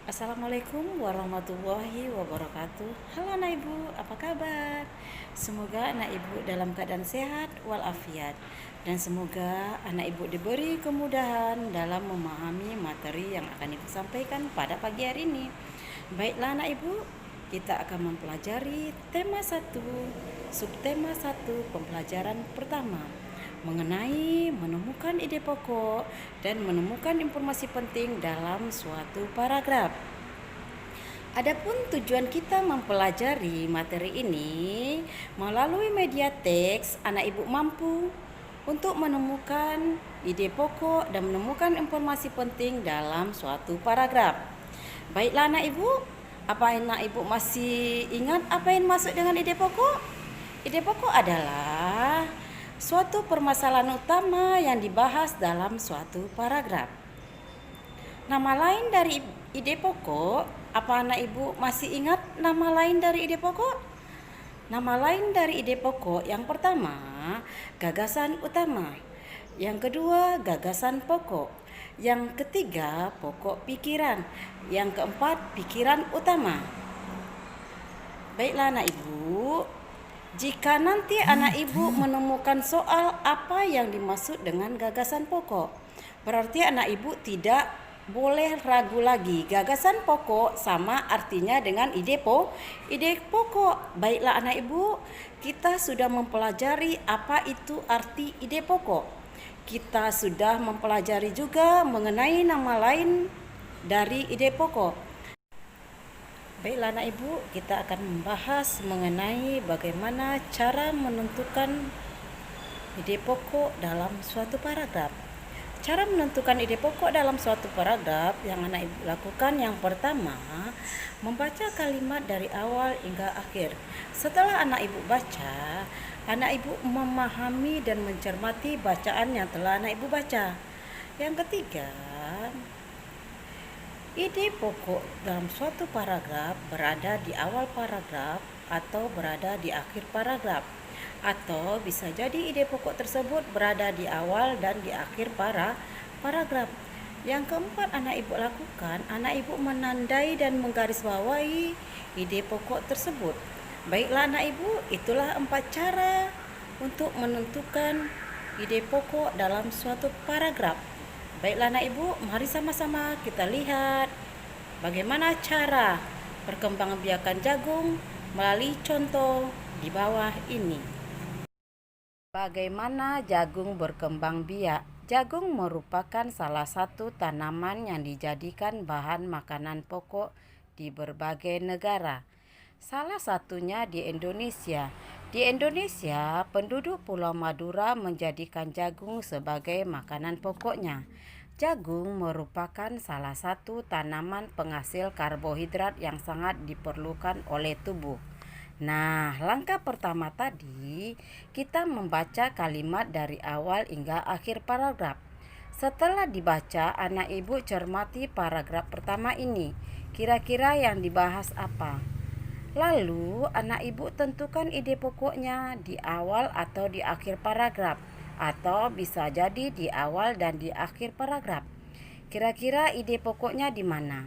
Assalamualaikum warahmatullahi wabarakatuh. Halo anak ibu, apa kabar? Semoga anak ibu dalam keadaan sehat walafiat, dan semoga anak ibu diberi kemudahan dalam memahami materi yang akan ibu sampaikan pada pagi hari ini. Baiklah anak ibu, kita akan mempelajari tema 1, subtema 1, pembelajaran pertama mengenai menemukan ide pokok dan menemukan informasi penting dalam suatu paragraf. Adapun tujuan kita mempelajari materi ini melalui media teks, anak ibu mampu untuk menemukan ide pokok dan menemukan informasi penting dalam suatu paragraf. Baiklah anak ibu, apa anak ibu masih ingat apa yang masuk dengan ide pokok? Ide pokok adalah suatu permasalahan utama yang dibahas dalam suatu paragraf. Nama lain dari ide pokok, apa anak ibu masih ingat nama lain dari ide pokok? Nama lain dari ide pokok yang pertama, gagasan utama. Yang kedua, gagasan pokok. Yang ketiga, pokok pikiran. Yang keempat, pikiran utama. Baiklah anak ibu, jika nanti anak ibu menemukan soal apa yang dimaksud dengan gagasan pokok, berarti anak ibu tidak boleh ragu lagi. Gagasan pokok sama artinya dengan ide pokok. Baiklah anak ibu, kita sudah mempelajari apa itu arti ide pokok. Kita sudah mempelajari juga mengenai nama lain dari ide pokok. Baiklah anak ibu, kita akan membahas mengenai bagaimana cara menentukan ide pokok dalam suatu paragraf. Cara menentukan ide pokok dalam suatu paragraf yang anak ibu lakukan yang pertama, membaca kalimat dari awal hingga akhir. Setelah anak ibu baca, anak ibu memahami dan mencermati bacaan yang telah anak ibu baca. Yang ketiga, ide pokok dalam suatu paragraf berada di awal paragraf atau berada di akhir paragraf, atau bisa jadi ide pokok tersebut berada di awal dan di akhir paragraf. Yang keempat anak ibu lakukan, anak ibu menandai dan menggarisbawahi ide pokok tersebut. Baiklah anak ibu, itulah 4 cara untuk menentukan ide pokok dalam suatu paragraf. Baiklah anak ibu, mari sama-sama kita lihat bagaimana cara perkembangbiakan jagung melalui contoh di bawah ini. Bagaimana jagung berkembang biak? Jagung merupakan salah satu tanaman yang dijadikan bahan makanan pokok di berbagai negara. Salah satunya di Indonesia. Di Indonesia, penduduk Pulau Madura menjadikan jagung sebagai makanan pokoknya. Jagung merupakan salah satu tanaman penghasil karbohidrat yang sangat diperlukan oleh tubuh. Nah, langkah pertama tadi, kita membaca kalimat dari awal hingga akhir paragraf. Setelah dibaca, anak ibu cermati paragraf pertama ini. Kira-kira yang dibahas apa? Lalu, anak ibu tentukan ide pokoknya di awal atau di akhir paragraf, atau bisa jadi di awal dan di akhir paragraf. Kira-kira ide pokoknya di mana?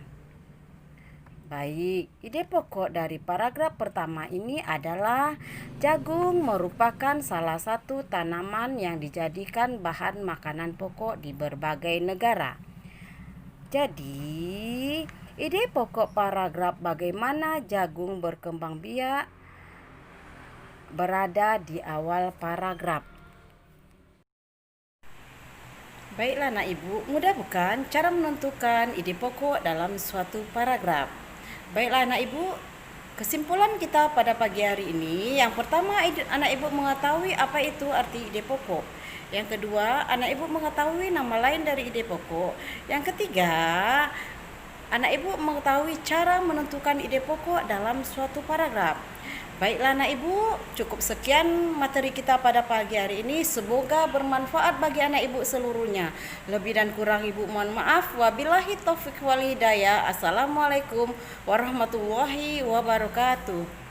Baik, ide pokok dari paragraf pertama ini adalah jagung merupakan salah satu tanaman yang dijadikan bahan makanan pokok di berbagai negara. Jadi, ide pokok paragraf bagaimana jagung berkembang biak berada di awal paragraf. Baiklah anak ibu, mudah bukan cara menentukan ide pokok dalam suatu paragraf? Baiklah anak ibu, kesimpulan kita pada pagi hari ini, yang pertama anak ibu mengetahui apa itu arti ide pokok. Yang kedua, anak ibu mengetahui nama lain dari ide pokok. Yang ketiga, anak ibu mengetahui cara menentukan ide pokok dalam suatu paragraf. Baiklah anak ibu, cukup sekian materi kita pada pagi hari ini. Semoga bermanfaat bagi anak ibu seluruhnya. Lebih dan kurang ibu mohon maaf. Wabillahi taufiq wal hidayah. Assalamualaikum warahmatullahi wabarakatuh.